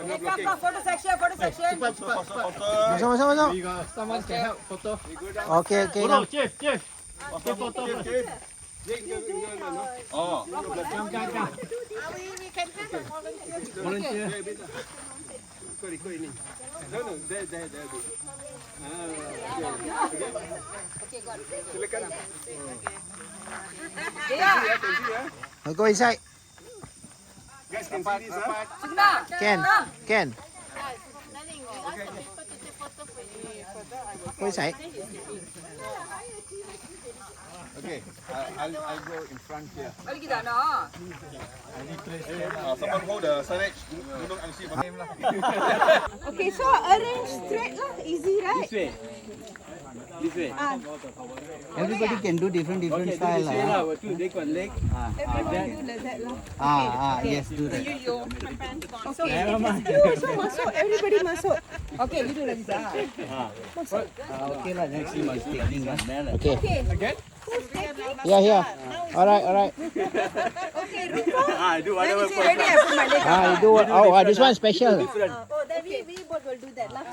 Photo section, photo section. Masuk. Someone can help photo. Okay. Now. Chief. Photo. Oh. Come. We can have a volunteer. There. Okay, got it. Silakan. I'll go inside. Guys can see this, huh? Can. Go inside. Okay. I'll go in front here. Balik kita no. Someone hold the signage. Gunung Angsi. Okay, so arrange straight lah, easy right? This way. Everybody can do different style. They can leg. Everybody do like that lah. Yes, do that. You. Okay, you also masuk. Everybody masuk. Okay, you do like that. Masuk. Okay lah, next time I taking Okay. Okay. Here. Alright. Okay, Rupa. I do Let whatever. me see ready. I put my leg. You do. This one special. Oh, then we both will do that lah.